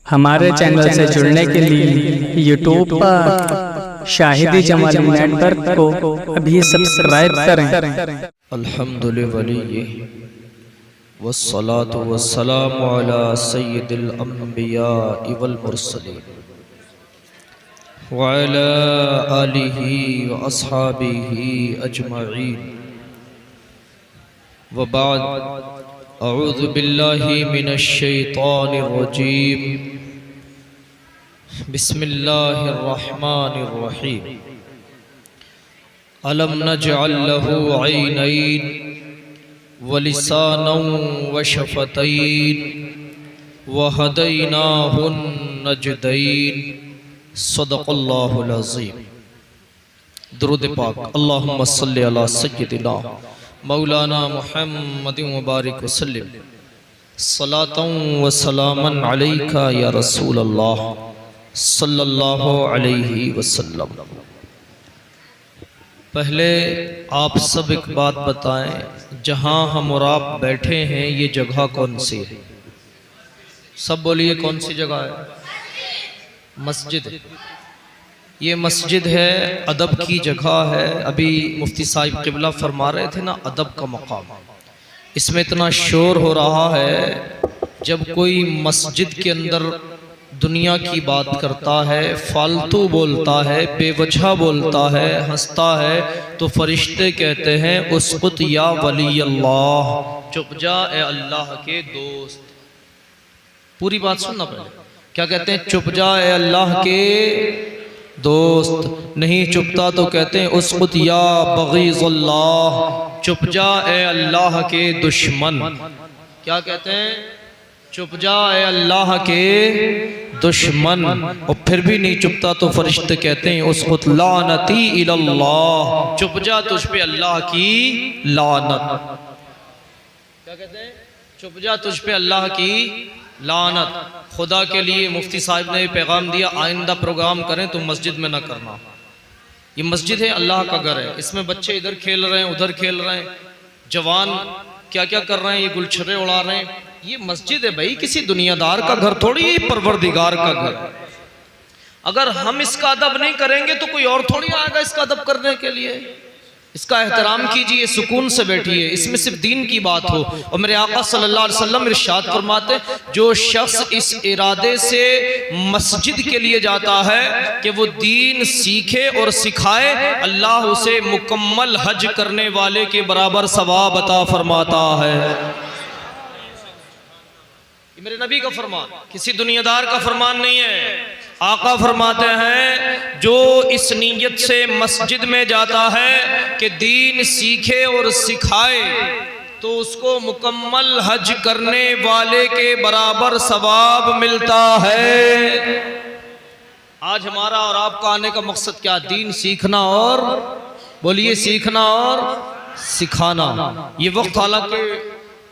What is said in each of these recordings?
हमारे चैनल से जुड़ने के लिए यूट्यूब पर शाहिदी जमाली नेटवर्क को अभी सब्सक्राइब करें। अल्हम्दुलिल्लाह वस्सलातु वस्सलामु अला सय्यिदिल अंबिया वल मुरसलीन व अला आलिहि व अस्हाबिहि अजमईन व बाद अऊज़ु बिल्लाहि मिनश शैतानिर रजीम बिस्मिल्लाहिर रहमानिर रहीम अलम नजअल लहू ऐनैन व लिसानन व शफतैन व हदैनाहुन नजदैन सदक़ल्लाहुल अज़ीम। दुरूद पाक अल्लाहुम्मा सल्लि अला सय्यिदिना मौलाना मुहम्मद व बारिक वसल्लिम सलातन व सलामन अलैका या रसूल अल्लाह सल्लल्लाहु अलैहि वसल्लम। पहले आप सब एक बात बताएं, जहां हम और आप बैठे हैं ये जगह कौन सी है? सब बोलिए कौन सी जगह है? मस्जिद। ये मस्जिद है, अदब की जगह है। अभी मुफ्ती साहिब क़िबला फरमा रहे थे ना, अदब का मकाम। इसमें इतना शोर हो रहा है, जब कोई मस्जिद के अंदर दुनिया की बात करता है, फालतू बोलता है, बेवजह बोलता है, हंसता है, तो फरिश्ते कहते हैं उसकुत या वली अल्लाह, चुप जा ए अल्लाह के दोस्त। पूरी बात सुनना पहले। क्या कहते हैं? चुप जा ए अल्लाह के दोस्त। नहीं चुपता तो कहते हैं उसकुत या बग़ीज़ुल्लाह, चुप जा ए अल्लाह के दुश्मन। क्या कहते हैं? चुप जा ए अल्लाह के दुश्मन। और फिर भी नहीं चुपता तो फरिश्ते कहते हैं उसकुत लानती इलल्लाह, चुप जा तुझ पे अल्लाह की लानत। क्या कहते हैं? चुप जा तुझ पे अल्लाह की लानत। खुदा के लिए मुफ्ती साहिब ने पैगाम दिया, आइंदा प्रोग्राम करें तो मस्जिद में ना करना। ये मस्जिद है, अल्लाह का घर है। इसमें बच्चे इधर खेल रहे हैं, उधर खेल रहे हैं, जवान क्या क्या कर रहे हैं, ये गुलछर्रे उड़ा रहे हैं। ये मस्जिद है भाई, किसी दुनियादार का घर थोड़ी, ये परवरदिगार का घर। अगर हम इसका अदब नहीं करेंगे तो कोई और थोड़ी आएगा इसका अदब करने के लिए। इसका एहतराम कीजिए, सुकून से बैठिए, इसमें सिर्फ दीन की बात हो। और मेरे आका सल्लल्लाहु अलैहि वसल्लम इरशाद फरमाते, जो शख्स इस इरादे से मस्जिद के लिए जाता है कि वो दीन सीखे और सिखाए, अल्लाह उसे मुकम्मल हज करने वाले के बराबर सवाब अता फरमाता है। ये मेरे नबी का फरमान, किसी दुनियादार का फरमान नहीं है। आका फरमाते हैं जो इस नीयत से मस्जिद में जाता है कि दीन सीखे और सिखाए, तो उसको मुकम्मल हज करने वाले के बराबर सवाब मिलता है। आज हमारा और आपका आने का मकसद क्या? दीन सीखना और, बोलिए, सीखना और सिखाना। ये वक्त हालांकि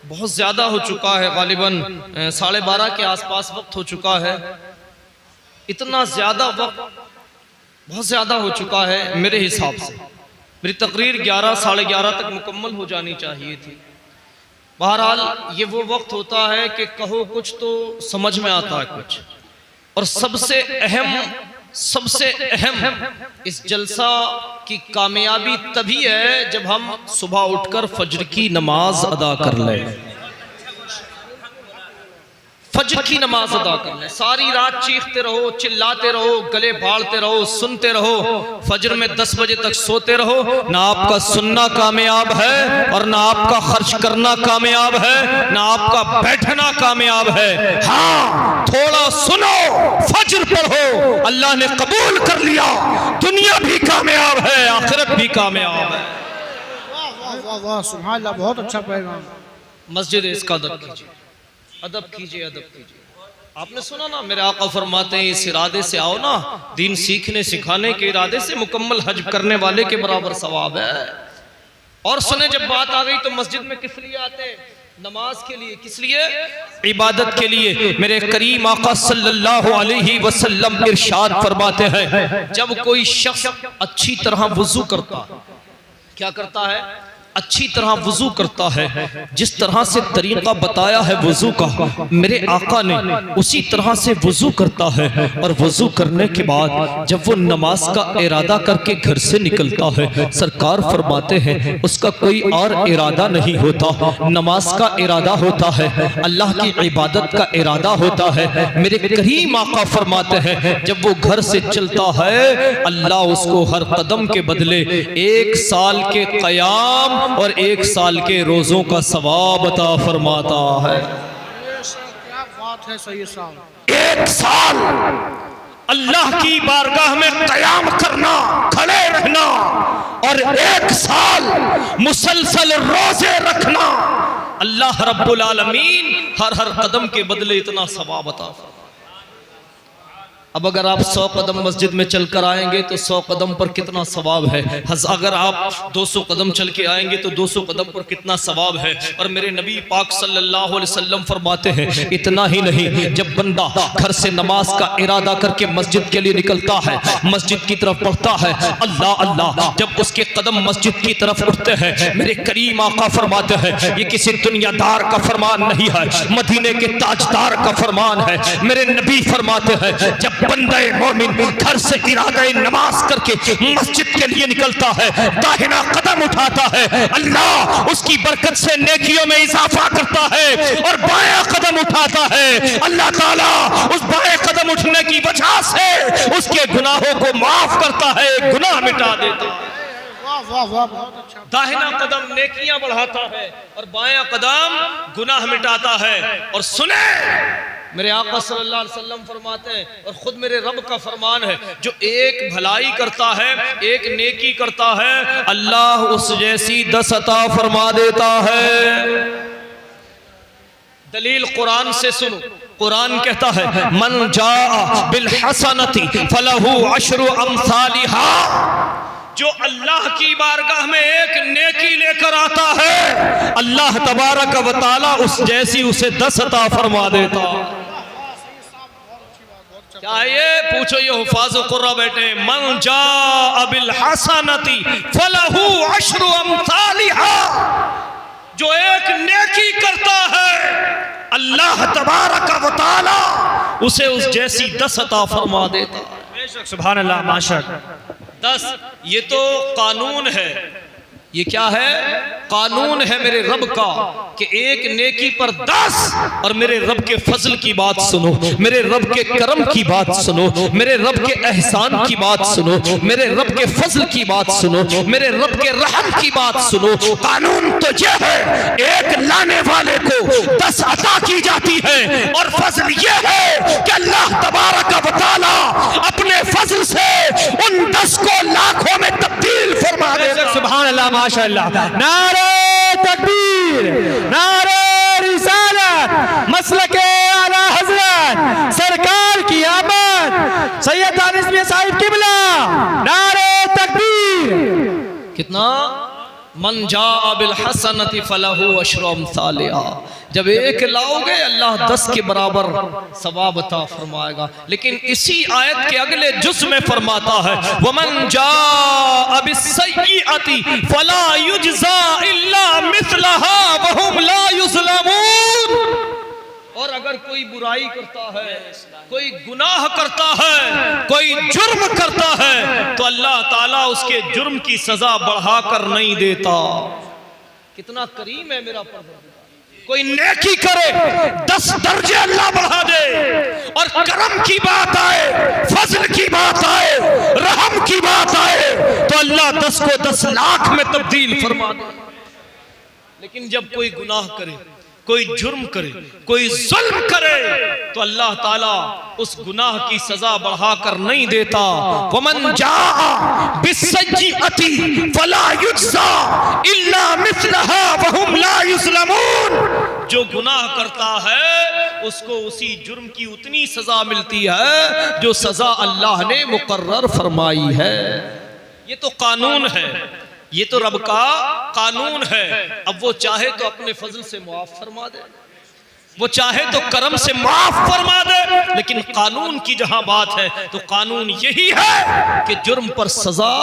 बहुत ज़्यादा हो चुका है, गालिबन 12:30 के आसपास वक्त हो चुका है। इतना ज़्यादा वक्त बहुत ज़्यादा हो चुका है। मेरे हिसाब से मेरी तकरीर 11 साढ़े 11 तक मुकम्मल हो जानी चाहिए थी। बहरहाल ये वो वक्त होता है कि कहो कुछ तो समझ में आता है कुछ। और सबसे अहम इस जलसा की कामयाबी तभी है जब हम सुबह उठकर फज्र की नमाज अदा कर लें। फज्र की नमाज अदा कर लें। सारी रात चीखते रहो, चिल्लाते रहो, गले फाड़ते रहो, सुनते रहो, फज्र में 10 बजे तक सोते रहो, ना आपका सुनना कामयाब है और ना आपका खर्च करना कामयाब है, ना आपका बैठना कामयाब है। हाँ, थोड़ा सुनो, फज्र पढ़ो, अल्लाह ने कबूल कर लिया, दुनिया भी कामयाब है, आखिरत भी कामयाब है। वाह वाह वाह, सुभान अल्लाह, बहुत अच्छा पैगाम। मस्जिद है, इसका अदब कीजिए, अदब कीजिए, अदब कीजिए। आपने सुना ना, मेरे आका फरमाते हैं इस इरादे से आओ ना, दीन सीखने सिखाने के इरादे से मुकम्मल हज करने वाले के बराबर सवाब है। और सुने, जब बात आ गई तो मस्जिद में किस लिए आते? नमाज के लिए। किस लिए? इबादत के लिए। मेरे करीम आका सल्लल्लाहु अलैहि वसल्लम इरशाद फरमाते हैं, जब कोई शख्स अच्छी तरह वुजू करता, क्या करता है? अच्छी तरह वुजू करता है, जिस तरह से तरीका बताया है वुजू का मेरे आका ने उसी तरह से वुजू करता है। और वुजू करने के बाद जब वो नमाज का इरादा करके घर से निकलता है, सरकार फरमाते हैं उसका कोई और इरादा नहीं होता, नमाज का इरादा होता है, अल्लाह की इबादत का इरादा होता है। मेरे करीम आका फरमाते हैं जब वो घर से चलता है अल्लाह उसको हर कदम के बदले 1 साल के क़याम और 1 साल के रोजों का सवाब अता फरमाता है। क्या बात है सही साहब। 1 साल अल्लाह की बारगाह में क़याम करना, खड़े रहना, और 1 साल मुसलसल रोजे रखना, अल्लाह रब्बुल आलमीन हर कदम के बदले इतना सवाब अता फरमाता। अब अगर आप 100 कदम मस्जिद में चलकर आएंगे तो 100 कदम पर कितना सवाब है, अगर आप 200 कदम चल के आएंगे तो 200 कदम पर कितना सवाब है। और मेरे नबी पाक सल्लल्लाहु अलैहि वसल्लम फरमाते हैं इतना ही नहीं, जब बंदा घर से नमाज का इरादा करके मस्जिद के लिए निकलता है, मस्जिद की तरफ बढ़ता है, अल्लाह अल्लाह, जब उसके कदम मस्जिद की तरफ उठते हैं, मेरे करीम आका फरमाते हैं ये किसी दुनियादार का फरमान नहीं है, मदीने के ताजदार का फरमान है। मेरे नबी फरमाते हैं जब बंदे मोमिन घर से इरादा नमाज करके मस्जिद के लिए निकलता है, दाहिना कदम उठाता है, अल्लाह उसकी बरकत से नेकियों में इजाफा करता है, और बायां कदम उठाता है, अल्लाह ताला उस बाएं कदम उठने की वजह से उसके गुनाहों को माफ करता है, गुनाह मिटा देता है। वाह वाह वाह, बहुत अच्छा। दाहिना कदम नेकियां बढ़ाता है और बायां कदम गुनाह मिटाता है। और सुने मेरे आका सल्लल्लाहु अलैहि वसल्लम फरमाते हैं, और खुद मेरे रब का फरमान है, जो एक भलाई करता है, एक नेकी करता है, अल्लाह उस जैसी 10 अता फरमा देता है। दलील कुरान से सुनो, कुरान कहता है मन जाअ बिल हसनति फलहु अशरु अमसालिहा, जो अल्लाह की बारगाह में एक नेकी लेकर आता है, अल्लाह तबारक व तआला उस जैसी उसे 10 अता फरमा देता। क्या ये पूछो, ये हुफाज़ कुर्रा बैठे, मन जाअ बिल हसनति फलहु अशरु अमसालिहा, जो एक नेकी करता है अल्लाह तबारक व तआला उसे उस जैसी 10 अता फरमा देता। बेशक, सुभान अल्लाह, माशाअल्लाह। 10 ये तो कानून है, ये क्या है? कानून है मेरे रब का कि एक नेकी पर 10। और मेरे रब के फजल की बात सुनो, मेरे रब के करम की बात सुनो, मेरे रब के एहसान की बात सुनो, मेरे रब के फजल की बात सुनो, मेरे रब के रहम की बात सुनो। कानून तो यह है एक लाने वाले को 10 अता की जाती है, और फजल यह है कि अल्लाह तबारक व तआला अपने फजल से उन 10 को लाखों में तब्दील फरमा देगा। सुभान अल्लाह, माशाअल्लाह। नारे तकबीर, नारे रिसालत, मसलके आला हज़रत सरकार की आमद, सैयद दानिश मियां साहिब किबला, नारे तकबीर। कितना? मन जाअ बिल हसनति फलहु अशरु अमसालिहा, जब एक लाओगे अल्लाह 10 के बराबर सवाब अता फरमाएगा। लेकिन इसी आयत के अगले जुज़ में फरमाता है वमन जाअ बिस्सय्यिअति फला युज्ज़ा इल्ला मिस्लहा वहुम ला युज़लमून। और अगर कोई बुराई करता है, कोई गुनाह करता है, कोई जुर्म करता है, तो अल्लाह ताला उसके जुर्म की सजा बढ़ाकर नहीं देता। कितना करीम है मेरा परवरदिगार। कोई नेकी करे 10 दर्जे अल्लाह बढ़ा दे, और करम की बात आए, फजल की बात आए, रहम की बात आए, तो अल्लाह 10 को 10 लाख में तब्दील फरमा दे। लेकिन जब कोई गुनाह करे, कोई जुर्म करे, कोई जुल्म करे, तो अल्लाह ताला उस गुनाह की सजा बढ़ाकर नहीं देता। वमन जाअ बिस्सय्यिअति फला युज्ज़ा इल्ला मिस्लहा वहुम ला युज़लमून। जो गुनाह करता है उसको उसी जुर्म की उतनी सजा मिलती है जो सजा अल्लाह ने मुकर्रर फरमाई है। ये तो कानून है, ये तो रब का कानून है। अब वो चाहे तो अपने फजल से मुआफ फरमा दे, वो चाहे तो करम से माफ फरमा दे, लेकिन कानून की जहां बात है तो कानून यही है कि जुर्म पर सजा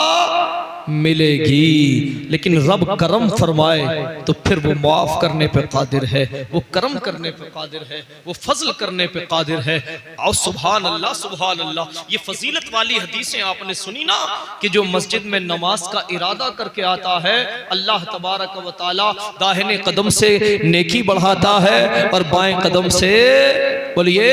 मिलेगी। लेकिन रब करम फरमाए तो फिर वो माफ करने पे कादिर है, वो करम करने पे कादिर है, वो फजल करने पे कादिर है। और सुभान अल्लाह सुभान अल्लाह। ये फजीलत वाली हदीसें आपने सुनी ना कि जो मस्जिद में नमाज का इरादा करके आता है, अल्लाह तबारक व तआला दाहिने कदम से नेकी बढ़ाता है और बाएं कदम से बोलिए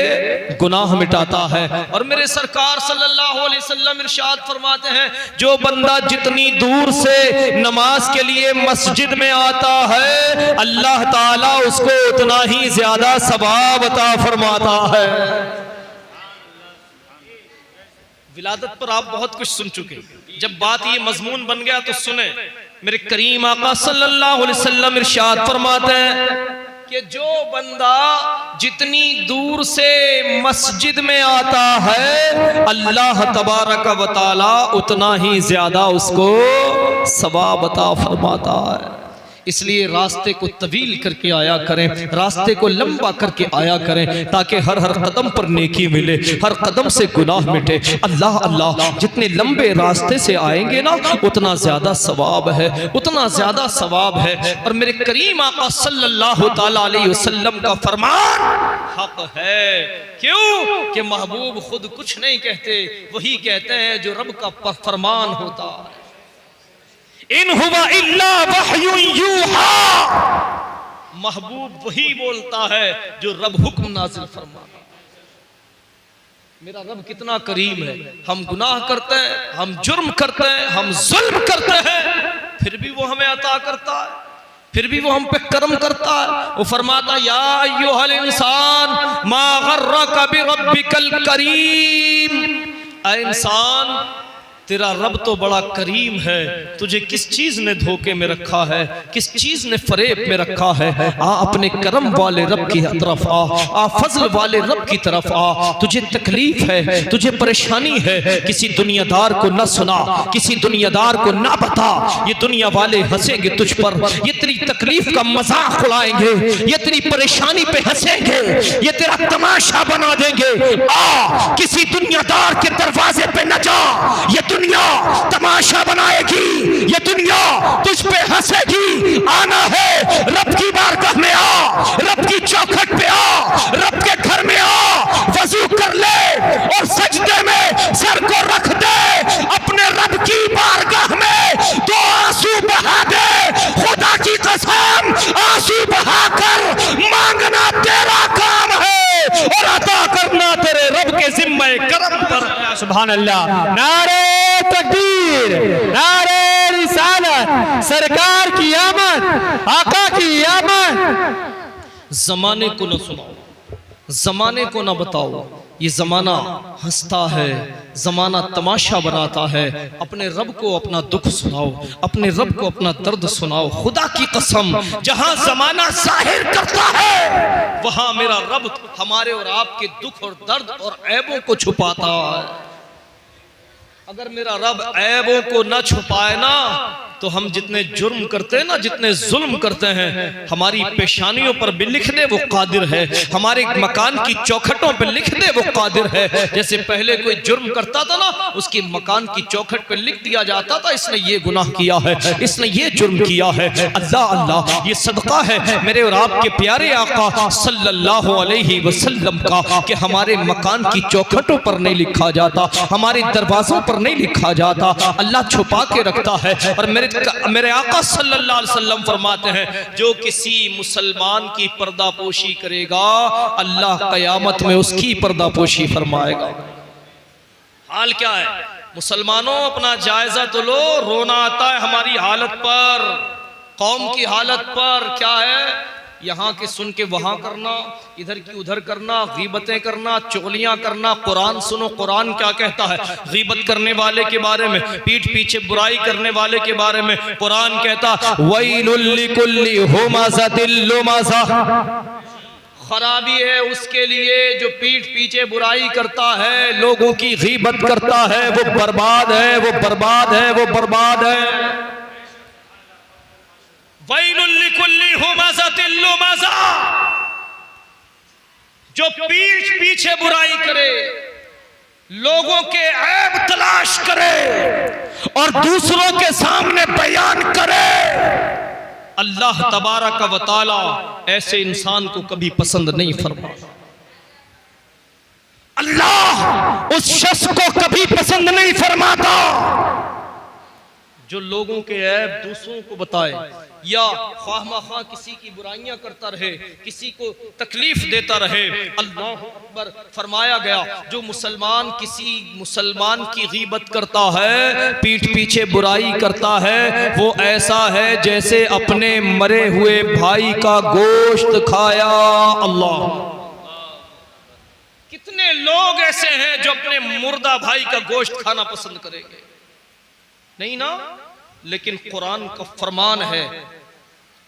गुनाह मिटाता है। और मेरे सरकार सल्लल्लाहु अलैहि वसल्लम इरशाद फरमाते हैं, जो बंदा जितनी दूर से नमाज के लिए मस्जिद में आता है, अल्लाह ताला उसको उतना ही ज्यादा सवाब अता फरमाता है। विलादत पर आप बहुत कुछ सुन चुके, जब बात ये मजमून बन गया तो सुने। मेरे करीम आका सल्लल्लाहु अलैहि वसल्लम इरशाद फरमाते हैं कि जो बंदा जितनी दूर से मस्जिद में आता है, अल्लाह तबारक व तआला उतना ही ज्यादा उसको सवाब अता फरमाता है। इसलिए रास्ते को तवील करके आया करें, रास्ते को लंबा करके आया करें, ताकि हर हर कदम पर नेकी मिले, हर कदम से गुनाह मिटे। अल्लाह अल्लाह, जितने लंबे रास्ते से आएंगे ना उतना ज्यादा सवाब है, उतना ज्यादा सवाब है। और मेरे करीम आका सल्लल्लाहु ताला अलैहि वसल्लम का फरमान हक है। क्यों कि महबूब खुद कुछ नहीं कहते, वही कहते हैं जो रब का फरमान होता है। इन हुवा इल्ला वहयुन यूहा, महबूब वही बोलता है जो रब हुक्म नाजिल फरमाता। मेरा रब कितना करीम है। हम गुनाह करते हैं, हम जुर्म करते हैं, हम जुल्म करते हैं, फिर भी वो हमें अता करता है, फिर भी वो हम पे करम करता है। वो फरमाता, या अय्युहल इंसान मा गर्रका बिरब्बिकल करीम, ऐ इंसान तेरा रब तो बड़ा करीम है, तुझे किस चीज ने धोखे में रखा है, किस चीज ने फरेब में रखा है। आ अपने करम वाले रब की तरफ आ फजल वाले रब की तरफ आ। तुझे तकलीफ है, तुझे परेशानी है, किसी दुनियादार को न सुना, किसी दुनियादार को ना बता। ये दुनिया वाले हंसेंगे तुझ पर, ये तेरी तकलीफ का मजाक उड़ाएंगे, ये तेरी परेशानी पे हंसेंगे, ये तेरा तमाशा बना देंगे। आ किसी दुनियादार के दरवाजे पे न जा, ये दुनिया तमाशा बनाएगी, ये दुनिया तुझ पे हंसेगी। आना है रब की बारगाह में आ, रब की चौखट पे आ, रब के घर में आ, वजू कर ले और सजदे में सर को रख दे अपने रब की बारगाह में, दो आंसू बहा दे। खुदा की कसम, आंसू बहाकर मांगना तेरा काम है और अता करना तेरे रब के जिम्मे करम पर। सुभान अल्लाह। नारे तकबीर, नारे रिसालत, सरकार की आमद, आका की आमद। जमाने को न सुनाओ, जमाने को न बताओ, ये जमाना हंसता है, जमाना तमाशा बनाता है। अपने रब को अपना दुख सुनाओ, अपने रब को अपना दर्द सुनाओ। खुदा की कसम, जहां जमाना जाहिर करता है, वहां मेरा रब हमारे और आपके दुख और दर्द और ऐबों को छुपाता है। अगर मेरा रब ऐबों को न छुपाए ना, तो हम जितने जुर्म करते हैं ना, जितने जुल्म करते हैं, हमारी पेशानियों पर भी लिख दे वो कादिर है, हमारे मकान की चौखटों पे लिख दे वो कादिर है। जैसे पहले कोई जुर्म करता था ना, उसकी मकान की चौखट पे लिख दिया जाता था, इसने ये गुनाह किया है, इसने ये जुर्म किया है। अल्लाह अल्लाह, ये सदका है मेरे और आपके प्यारे आका सल्लल्लाहु अलैहि वसल्लम का कि हमारे मकान की चौखटों पर नहीं लिखा जाता, हमारे दरवाजों पर नहीं लिखा जाता, अल्लाह छुपा के रखता है। और मेरे आका सल्लल्लाहु अलैहि वसल्लम फरमाते हैं, जो किसी मुसलमान की पर्दापोशी करेगा, अल्लाह क़यामत में उसकी पर्दापोशी फरमाएगा। हाल क्या है मुसलमानों, अपना जायजा तो लो। रोना आता है हमारी हालत पर, कौम की हालत पर। क्या है, यहाँ के सुन के वहां करना, इधर की उधर करना, गीबतें करना, चुगलियां करना। कुरान सुनो, कुरान क्या कहता है गीबत करने वाले के बारे में, पीठ पीछे बुराई करने वाले के बारे में। कुरान कहता वैलुल लिकुल्ली हुमाज़ातिल लुमाज़ा, खराबी है उसके लिए जो पीठ पीछे बुराई करता है, लोगों की गीबत करता है। वो बर्बाद है, वो बर्बाद है, वो बर्बाद है। वैलुल लिकुल्ली हुमाज़ातिल लुमाज़ा, जो पीठ पीछे बुराई करे, लोगों के ऐब तलाश करे और दूसरों के सामने बयान करे, अल्लाह तबारक व तआला ऐसे इंसान को कभी पसंद नहीं फरमाता। अल्लाह उस शख्स को कभी पसंद नहीं फरमाता जो लोगों के ऐब दूसरों को बताए या ख्वाह किसी की बुराइयां करता रहे, किसी को तकलीफ देता रहे। अल्लाह अकबर। फरमाया गया जो मुसलमान किसी मुसलमान की गीबत करता है, पीठ पीछे बुराई करता है, वो ऐसा है जैसे अपने मरे हुए भाई का गोश्त खाया। अल्लाह, कितने लोग ऐसे हैं जो अपने मुर्दा भाई का गोश्त खाना पसंद करेंगे? नहीं ना। लेकिन कुरान का फरमान है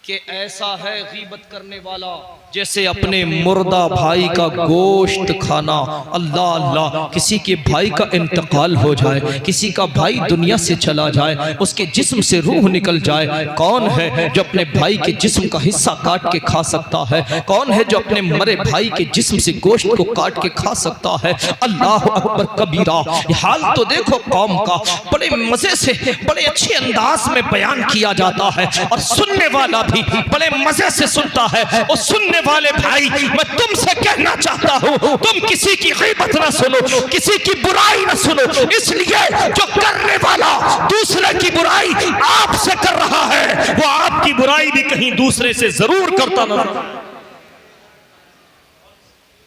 कि ऐसा है गीबत करने वाला जैसे अपने मुर्दा भाई का गोश्त खाना। अल्लाह अल्लाह, किसी के भाई का इंतकाल हो जाए, किसी का भाई दुनिया से चला जाए, उसके जिस्म से रूह निकल जाए, कौन है जो अपने भाई के जिस्म का हिस्सा काट के खा सकता है? कौन है जो अपने मरे भाई के जिस्म से गोश्त को काट के खा सकता है? अल्लाह अकबर कबीरा। हाल तो देखो कौम का, बड़े मजे से बड़े अच्छे अंदाज में बयान किया जाता है और सुनने वाला भी बड़े मजे से सुनता है। और सुनने वाले भाई, मैं तुमसे कहना चाहता हूं, तुम किसी की गीबत ना सुनो, किसी की बुराई ना सुनो, इसलिए जो करने वाला दूसरे की बुराई आपसे कर रहा है, वो आपकी बुराई भी कहीं दूसरे से जरूर करता ना,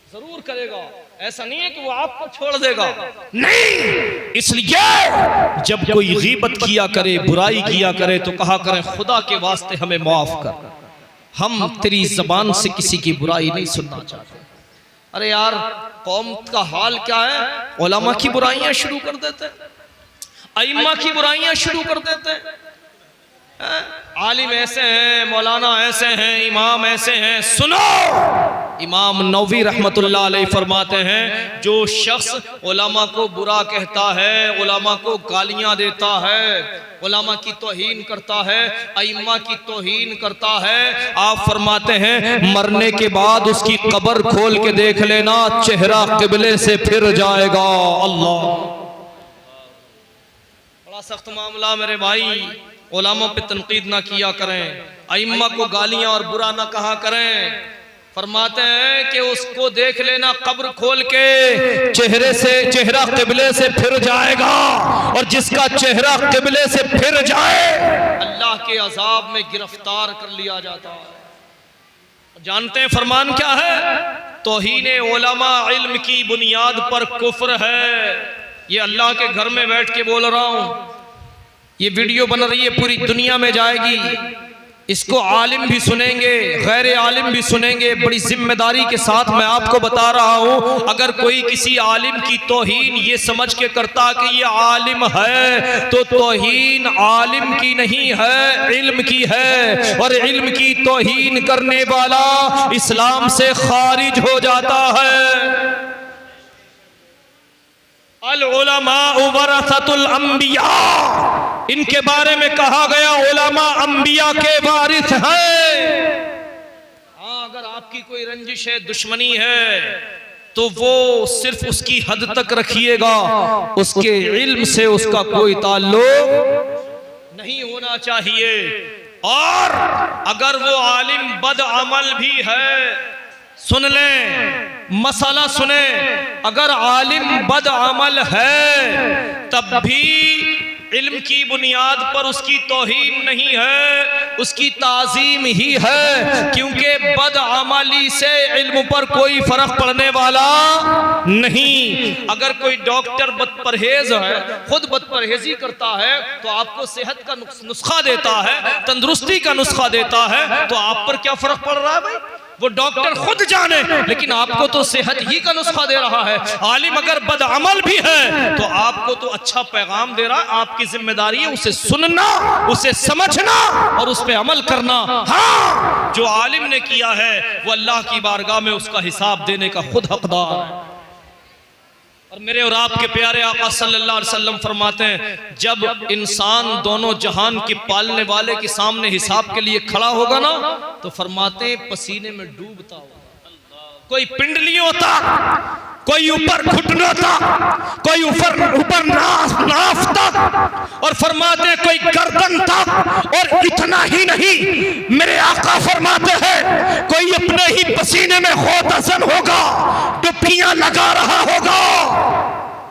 जरूर करेगा। ऐसा नहीं है कि वो आपको छोड़ देगा, नहीं। इसलिए जब कोई गीबत किया करे, बुराई किया करे, तो कहा करें खुदा के वास्ते हमें माफ कर, हम तेरी जबान से किसी की बुराई नहीं सुनना चाहते। अरे यार, कौम का हाल क्या है? उलमा की बुराइयां शुरू कर देते, अइम्मा की बुराइयां शुरू कर देते। आलिम ऐसे हैं, मौलाना ऐसे हैं, इमाम ऐसे हैं। सुनो, इमाम नववी रहमतुल्लाह अलैह फरमाते हैं, जो शख्स उलमा को बुरा कहता है, उलमा को गालियां देता है, उलमा की तौहीन करता है, अइम्मा की तौहीन करता है, आप फरमाते हैं मरने के बाद उसकी कब्र खोल के देख लेना, चेहरा किबले से फिर जाएगा। अल्लाह, बड़ा सख्त मामला मेरे भाई। उलमा पे तनकीद ना किया करें, अइम्मा को गालियां और बुरा ना कहा करें। फरमाते हैं कि उसको देख लेना कब्र खोल के, चेहरे से चेहरा किबले से फिर जाएगा, और जिसका चेहरा किबले से फिर जाए अल्लाह के अजाब में गिरफ्तार कर लिया जाता है। जानते हैं फरमान क्या है? तौहीन उलमा इल्म की बुनियाद पर कुफ्र है। ये अल्लाह के घर में बैठ के बोल रहा हूं, ये वीडियो बन रही है, पूरी दुनिया में जाएगी, इसको आलिम भी सुनेंगे, गैर आलिम भी सुनेंगे। बड़ी जिम्मेदारी के साथ मैं आपको बता रहा हूं, अगर कोई किसी आलिम की तौहीन ये समझ के करता कि ये आलिम है, तो तौहीन आलिम की नहीं है, इल्म की है, और इल्म की तौहीन करने वाला इस्लाम से खारिज हो जाता है। अल उलमा वरसतुल अंबिया, इनके बारे में कहा गया उलमा अंबिया के वारिस हैं। हाँ, अगर आपकी कोई रंजिश है, दुश्मनी है, तो वो सिर्फ उसकी हद तक रखिएगा, उसके इल्म से उसका कोई ताल्लुक नहीं होना चाहिए। और अगर वो आलिम बदअमल भी है, सुन लें, मसला सुने, अगर आलिम बदअमल है तब भी इल्म की बुनियाद पर उसकी तौहीन नहीं है, उसकी ताज़ीम ही है, क्योंकि बदअमली से इल्म पर कोई फर्क पड़ने वाला नहीं। अगर कोई डॉक्टर बदपरहेज है, खुद बदपरहेजी करता है, तो आपको सेहत का नुस्खा देता है, तंदुरुस्ती का नुस्खा देता है, तो आप पर क्या फर्क पड़ रहा है भाई? वो डॉक्टर खुद जाने, लेकिन आपको तो सेहत ही का नुस्खा दे रहा है। आलिम अगर बदअमल भी है तो आपको तो अच्छा पैगाम दे रहा है, आपकी जिम्मेदारी है उसे सुनना, उसे समझना और उस पे अमल करना। हाँ, जो आलिम ने किया है वो अल्लाह की बारगाह में उसका हिसाब देने का खुद हकदार है। और मेरे और आपके प्यारे आका सल्लल्लाहु अलैहि वसल्लम फरमाते हैं, जब इंसान दोनों जहान के पालने वाले के सामने हिसाब के लिए खड़ा होगा ना, तो फरमाते हैं पसीने में डूबता होगा, कोई पिंड नहीं होता, कोई ऊपर घुटनों तक, कोई ऊपर नाफ तक, और फरमाते कोई गर्दन तक। और इतना ही नहीं, मेरे आका फरमाते हैं कोई अपने ही पसीने में खोतसन होगा, डुबकियां लगा रहा होगा।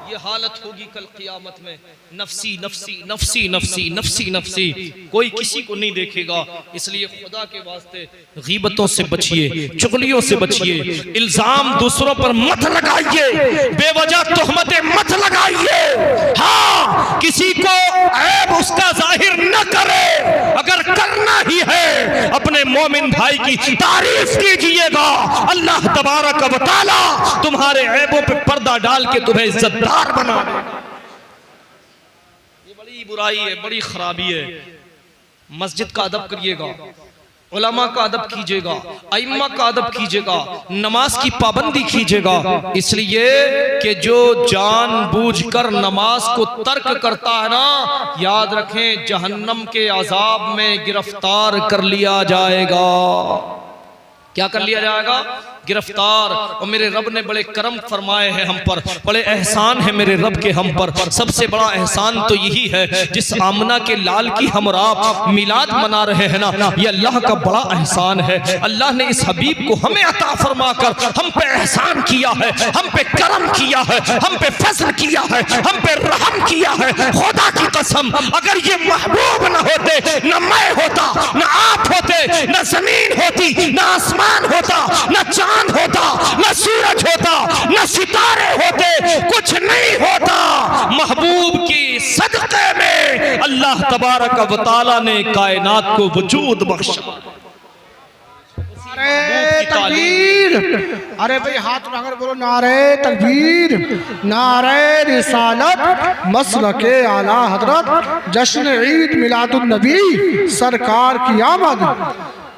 ये हालत होगी कल क़यामत में, नफसी नफसी नफसी नफसी नफसी नफसी, कोई किसी को नहीं देखेगा। इसलिए खुदा के वास्ते गीबतों से बचिए, चुगलियों से बचिए, इल्जाम दूसरों पर मत लगाइए, बेवजह तोहमतें मत लगाइए। हाँ, किसी को ऐब उसका जाहिर न करे, अगर करना ही है अपने मोमिन भाई की तारीफ कीजिएगा। अल्लाह तबारक व तआला तुम्हारे ऐबों पे पर्दा डाल के तुम्हें इज्जतदार बना देगा। ये बड़ी बुराई है, बड़ी खराबी है। मस्जिद का अदब करिएगा, उलमा का अदब कीजिएगा, अइम्मा का अदब कीजिएगा, नमाज की पाबंदी कीजिएगा। इसलिए कि जो जानबूझकर नमाज को तर्क करता है ना, याद रखें जहन्नम के अजाब में गिरफ्तार कर लिया जाएगा। क्या कर लिया जाएगा? गिरफ्तार। और मेरे रब ने बड़े करम फरमाए हैं हम पर, बड़े एहसान है मेरे रब के हम पर। सबसे बड़ा एहसान तो यही है, जिस आमना के लाल की हम और आप मिलाद मना रहे हैं ना, ये अल्लाह का बड़ा एहसान है। अल्लाह ने इस हबीब को हमें अता फरमाकर हम पे एहसान किया है, हम पे करम किया है, हम पे फजल किया है, हम पे रहम किया है। खुदा की कसम, अगर ये महबूब न होते, न मैं होता, न आप होते, न जमीन होती, न आसमान होता, न चांद होता, न सूरज होता, न सितारे होते, कुछ नहीं होता। महबूब की सदक़े में अल्लाह तबारक व तआला ने कायनात को वजूद बख्शा। नारे तकबीर, अरे भाई हाथ उठाकर बोलो नारे तकबीर, नारे रिसालत, मसलके आला हजरत, जश्न ईद मिलादुन नबी, सरकार की आमद।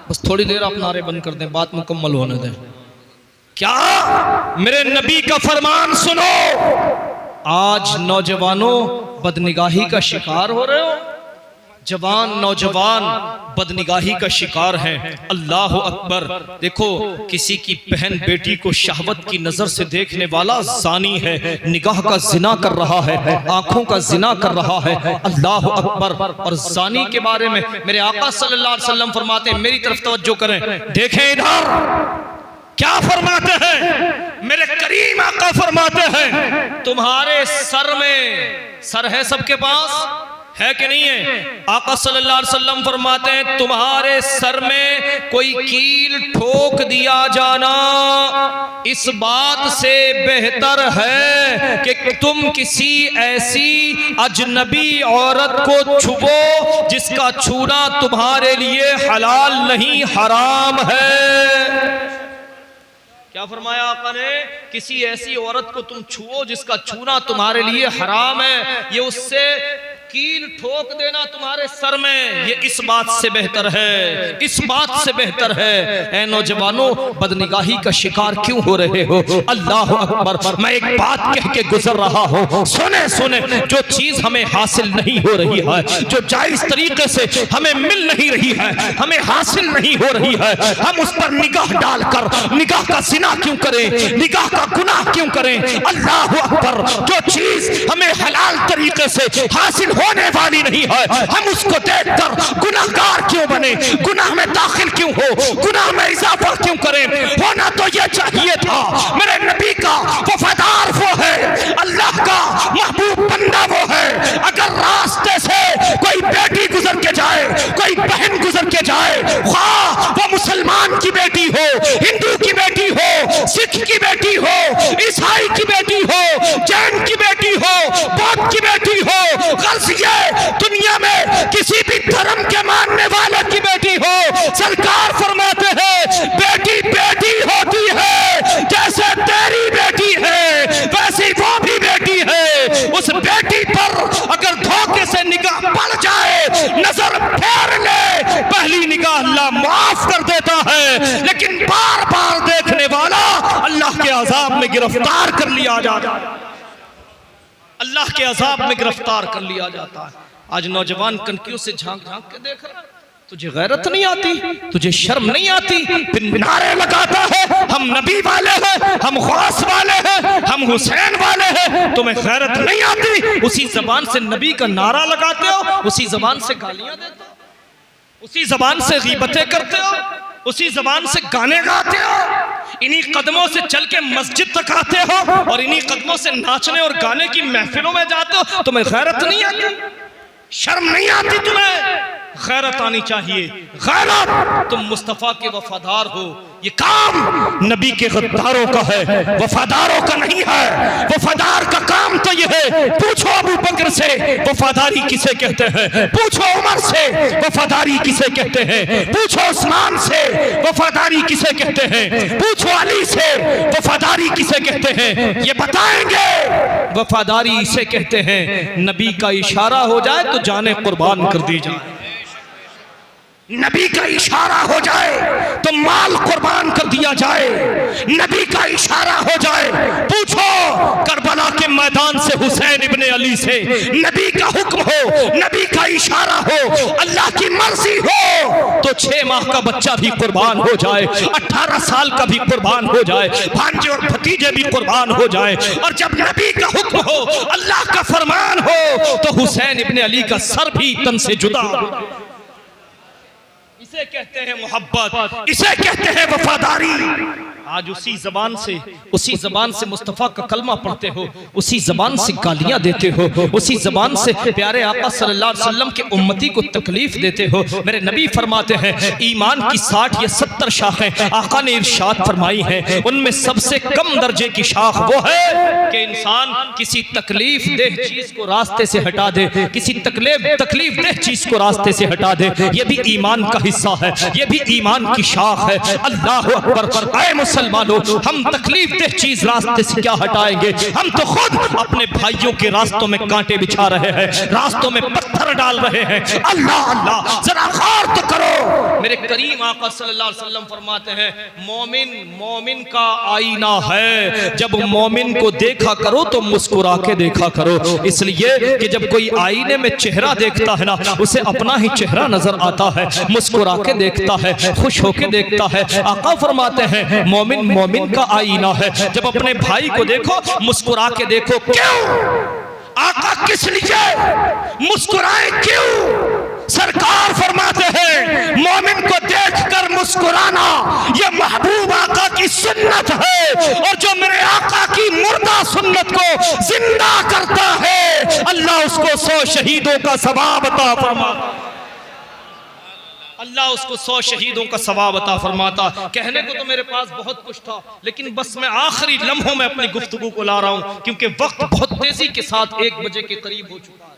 बस थोड़ी देर आप नारे बंद कर दें, बात मुकम्मल होने दें। क्या मेरे नबी का फरमान सुनो। आज नौजवानों बदनिगाही का शिकार हो रहे हो, जवान नौजवान बदनिगाही का शिकार हैं। अल्लाह अकबर। देखो, किसी की बहन बेटी को शहवत की नजर से देखने वाला जानी है, निगाह का जिना कर रहा है, आंखों का जिना कर रहा है। अल्लाह अकबर। और जानी के बारे में मेरे आका सल्लल्लाहु अलैहि वसल्लम फरमाते हैं, मेरी तरफ तवज्जो करें, देखें इधर क्या फरमाते हैं। मेरे करीम आका फरमाते हैं, तुम्हारे सर में, सर है सबके पास, है कि नहीं है? आका सल्लल्लाहु अलैहि वसल्लम फरमाते हैं, तुम्हारे सर में कोई कील ठोक दिया जाना इस बात से बेहतर है कि तुम किसी ऐसी अजनबी औरत को छुओ जिसका छूना तुम्हारे लिए हलाल नहीं, हराम है। क्या फरमाया आका ने? किसी ऐसी औरत को तुम छुओ जिसका छूना तुम्हारे लिए हराम है, ये उससे कील ठोक देना तुम्हारे सर में, ये इस बात से बेहतर है, इस बात से बेहतर है। ऐ नौजवानों, बदनिगाही का शिकार क्यों हो रहे हो? अल्लाह अकबर। मैं एक बात कह के गुजर रहा हूँ, सुने सुने। जो चीज हमें हासिल नहीं हो रही है, जो जायज तरीके से हमें मिल नहीं रही है, हमें हासिल नहीं हो रही है, हम उस पर निगाह डालकर निगाह का जिना क्यों करें, निगाह का गुनाह क्यों करें? अल्लाह अकबर। जो चीज हमें हलाल तरीके से हासिल होने वाली नहीं है, हम उसको देखकर गुनाहगार क्यों बने, गुनाह में दाखिल क्यों हो, गुनाह में इजाफा क्यों करें? होना तो ये चाहिए था, मेरे नबी का वफादार वो है, अल्लाह का महबूब बंदा वो है। अगर रास्ते से कोई बेटी गुजर के जाए, कोई बहन गुजर के जाए, हाँ वो मुसलमान की बेटी हो, हिंदू की बेटी हो, सिख की बेटी हो, ईसाई की बेटी हो, जैन की बेटी हो, बौद्ध की बेटी हो, ये दुनिया में किसी भी धर्म के मानने वाले की बेटी हो, सरकार फरमाते हैं बेटी बेटी होती है, जैसे तेरी बेटी है वैसी वो भी बेटी है। उस बेटी पर अगर धोखे से निगाह पड़ जाए, नजर फेर ले, पहली निगाह अल्लाह माफ कर देता है, लेकिन बार बार देखने वाला अल्लाह के अजाब में गिरफ्तार कर लिया जाता है, अल्लाह के अजाब में गिरफ्तार कर लिया जाता है। आज नौजवान कनकियों से झांक झांक के देख रहा है, तुझे गैरत नहीं आती, तुझे शर्म नहीं आती, फिर नारे लगाता है हम नबी वाले हैं, हम गौस वाले हैं, हम हुसैन वाले हैं, तुम्हें गैरत नहीं आती? उसी जबान से नबी का नारा लगाते हो, उसी जबान से गालियां देते हो, उसी जबान से गीबतें करते हो, उसी जबान से गाने गाते हो, इन्हीं कदमों से चल के मस्जिद तक आते हो और इन्हीं कदमों से नाचने और गाने की महफिलों में जाते हो। तुम्हें गैरत नहीं आती? शर्म नहीं आती तुम्हें? गैरत आनी चाहिए, गैरत। तुम मुस्तफ़ा के वफादार हो, ये काम नबी के गद्दारों का है, वफादारों का नहीं है। वफादार का काम तो ये है, पूछो अबू बकर से वफादारी किसे कहते हैं, पूछो उमर से वफादारी किसे कहते हैं, पूछो उस्मान से वफादारी किसे कहते हैं, पूछो अली से वफादारी किसे कहते हैं, ये बताएंगे। वफादारी इसे कहते हैं नबी का इशारा हो जाए तो जाने कुर्बान कर दी जाए, नबी का इशारा हो जाए तो माल कुर्बान कर दिया जाए, नबी का इशारा हो जाए। पूछो करबला के मैदान से हुसैन इब्ने अली से, नबी का हुक्म हो, नबी का इशारा हो, अल्लाह की मर्जी हो तो 6 माह का बच्चा भी कुर्बान हो जाए, 18 साल का भी कुर्बान हो जाए, भांजे और भतीजे भी कुर्बान हो जाए। और जब नबी का हुक्म हो, अल्लाह का फरमान हो तो हुसैन इब्ने अली का सर भी तन से जुदा। इसे कहते हैं मोहब्बत, इसे कहते हैं वफादारी। आज उसी जबान से मुस्तफ़ा का कलमा पढ़ते हो, उसी जबान से गालियां देते हो, उसी जबान से प्यारे आका सल्लल्लाहु अलैहि वसल्लम के उम्मती को तकलीफ देते हो। मेरे नबी फरमाते हैं ईमान की 60 या 70 शाखें आका ने इरशाद फरमाई हैं, उनमें सबसे कम दर्जे की शाख वो है कि इंसान किसी तकलीफ देह चीज को रास्ते से हटा दे, किसी तकलीफ देह चीज को रास्ते से हटा दे। ये भी ईमान का हिस्सा है, ये भी ईमान की शाख है। अल्लाह अकबर। ऐ मुसलमानों, हम तकलीफ देह चीज रास्ते से क्या हटाएंगे? हम तो खुद अपने भाइयों के रास्तों में कांटे बिछा रहे हैं, रास्तों में पत्थर डाल रहे हैं। अल्लाह अल्लाह, जरा गौर तो करो। मेरे करीम आका सल्लल्लाहु अलैहि वसल्लम फरमाते हैं मोमिन का आईना है, जब मोमिन को देखा करो तो मुस्कुरा के देखा करो। इसलिए कि जब कोई आईने में चेहरा देखता है ना, उसे अपना ही चेहरा नजर आता है, मुस्कुरा के देखता है, खुश होके देखता है। आका फरमाते हैं मोमिन का आईना है, जब अपने भाई को देखो मुस्कुरा के देखो। क्यों आका किस लिए मुस्कुराए? क्यों? सरकार फरमाते हैं मोमिन को देखकर मुस्कुराना ये महबूब आका की सुन्नत है, और जो मेरे आका की मुर्दा सुन्नत को जिंदा करता है अल्लाह उसको 100 शहीदों का सवाब अता फरमाता। अल्लाह उसको 100 शहीदों का सवाब अता फरमाता। कहने को तो मेरे पास बहुत कुछ था, लेकिन बस मैं आखिरी लम्हों में अपनी गुफ्तगू को ला रहा हूं, क्योंकि वक्त बहुत तेजी के साथ 1 बजे के करीब हो चुका है।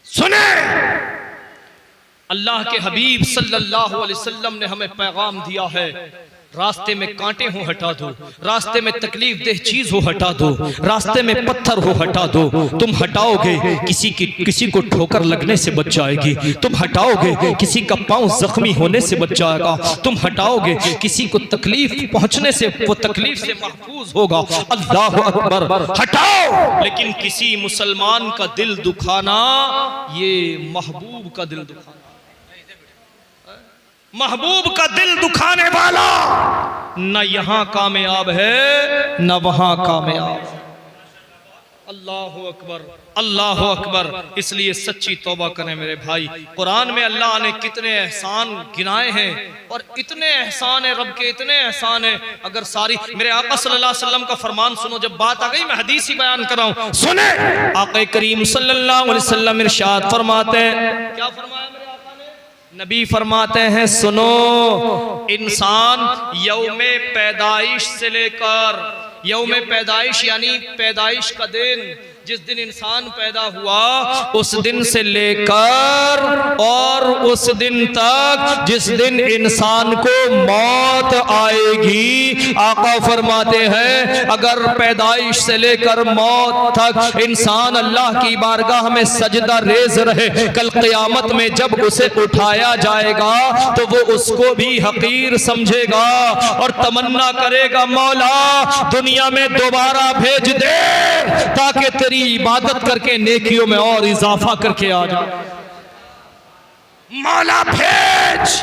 सुने, अल्लाह के हबीब सल्लल्लाहु अलैहि वसल्लम ने हमें पैगाम दिया है, रास्ते में कांटे हो हटा दो, रास्ते में तकलीफ देह चीज हो हटा दो, रास्ते में पत्थर हो हटा दो। तुम हटाओगे किसी को ठोकर लगने से बच जाएगी, तुम हटाओगे किसी का पांव जख्मी होने से बच जाएगा, तुम हटाओगे किसी को तकलीफ पहुंचने से वो तकलीफ से महफूज होगा। अल्लाह अकबर। हटाओ, लेकिन किसी मुसलमान का दिल दुखाना ये महबूब का दिल दुखाना, महबूब का दिल दुखाने वाला न यहां कामयाब है न वहां कामयाब। अल्लाह अकबर, अल्लाह अकबर। इसलिए सच्ची तौबा करें मेरे भाई। कुरान में अल्लाह ने कितने एहसान गिनाए हैं, और इतने एहसान है रब के, इतने एहसान है। अगर सारी मेरे आका सल्लल्लाहु अलैहि वसल्लम का फरमान सुनो, जब बात आ गई मैं हदीस ही बयान कर रहा हूं। सुने, आका करीम सल्लल्लाहु अलैहि वसल्लम इरशाद फरमाते हैं, क्या फरमाया नबी फरमाते हैं, सुनो, इंसान यौमे पैदाइश से लेकर, यौमे पैदाइश यानी पैदाइश का दिन, जिस दिन इंसान पैदा हुआ उस दिन से लेकर और उस दिन तक जिस दिन इंसान को मौत आएगी, आका फरमाते हैं अगर पैदाइश से लेकर मौत तक इंसान अल्लाह की बारगाह में सजदा रेज रहे, कल क़यामत में जब उसे उठाया जाएगा तो वो उसको भी हकीर समझेगा और तमन्ना करेगा, मौला दुनिया में दोबारा भेज दे ताकि तेरी इबादत करके नेकियों में और इजाफा करके आ जा। मौला भेज,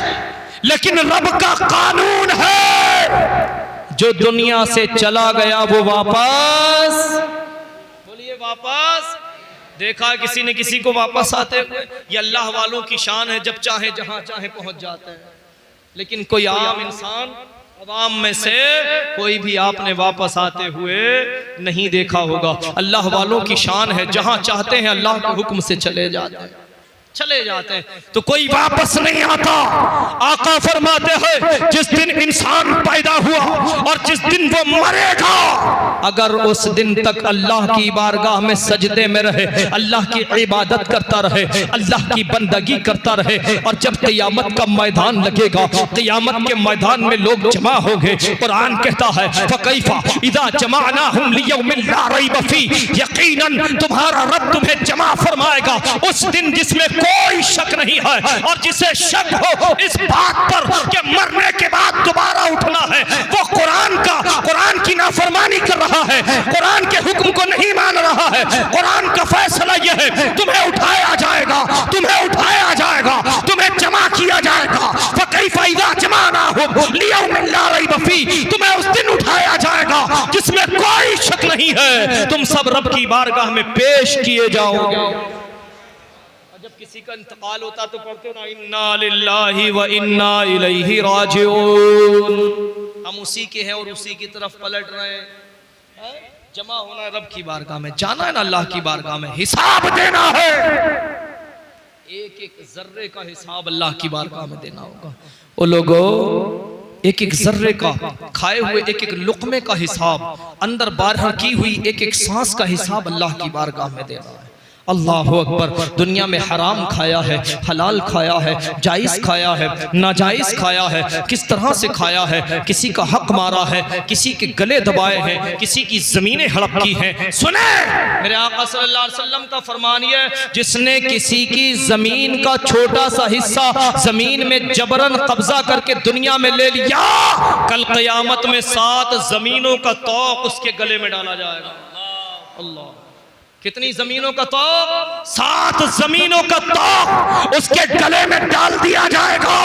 लेकिन रब का कानून है जो दुनिया से चला गया वो वापस, बोलिए वापस। देखा किसी ने किसी को वापस आते हुए? ये अल्लाह वालों की शान है, जब चाहे जहां चाहे पहुंच जाते हैं। लेकिन कोई आम इंसान, अवाम में से कोई भी आपने वापस आते हुए नहीं देखा होगा। अल्लाह वालों की शान है, जहां चाहते हैं अल्लाह के हुक्म से चले जाते हैं, चले जाते हैं, तो कोई वापस नहीं आता। आका फरमाते हैं जिस दिन इंसान पैदा हुआ और जिस दिन वो मरेगा, अगर उस दिन तक अल्लाह की बारगाह में सजदे में रहे, अल्लाह की इबादत करता रहे, अल्लाह की बंदगी करता रहे, और जब क़यामत का मैदान लगेगा, क़यामत के मैदान में लोग जमा होंगे, कुरान कहता है फकैफा इज़ा जमाअनाहुम लियौमिन ला रैब फीह, यकीनन तुम्हारा रब तुम्हें जमा फरमाएगा उस दिन जिसमें कोई शक नहीं है, और जिसे शक हो इस बात पर कि मरने के बाद दोबारा उठना है, वो कुरान की नाफरमानी कर रहा है, कुरान के हुक्म को नहीं मान रहा है। कुरान का फैसला यह है तुम्हें उठाया जाएगा, तुम्हें उठाया जाएगा, तुम्हें जमा किया जाएगा। फकैफ़ इज़ा जमाअनाहुम लियौमिन ला रैब फीह, तुम्हें उस दिन उठाया जाएगा जिसमें कोई शक नहीं है, तुम सब रब की बारगाह में पेश किए जाओगे। जब किसी का इंतकाल होता तो पढ़ते हो ना, इन्ना लिल्लाहि व इन्ना इलैहि राजिऊन। हम उसी के हैं और उसी की तरफ पलट रहे हैं। जमा होना है रब की बारगाह में, जाना है ना अल्लाह की बारगाह में, हिसाब देना है। एक एक जर्रे का हिसाब अल्लाह की बारगाह में देना होगा। ओ लोगों, एक एक जर्रे का, खाए हुए एक एक लुक़मे का हिसाब, अंदर बाहर की हुई एक एक सांस का हिसाब अल्लाह की बारगाह में देना है। अल्लाह अकबर। दुनिया में हराम खाया है, हलाल खाया है, जायज़ खाया है, नाजायज़ खाया है, किस तरह से खाया है, किसी का हक मारा है, किसी के गले दबाए हैं, किसी की ज़मीनें हड़प की हैं। सुने मेरे आका सल्लल्लाहु अलैहि वसल्लम का फरमान ये है, जिसने किसी की ज़मीन का छोटा सा हिस्सा ज़मीन में जबरन कब्जा करके दुनिया में ले लिया, कल क़यामत में 7 ज़मीनों का तौक़ उसके गले में डाला जाएगा। अल्लाह, कितनी जमीनों का तौक़? 7 जमीनों का तौक़ उसके गले में डाल दिया जाएगा।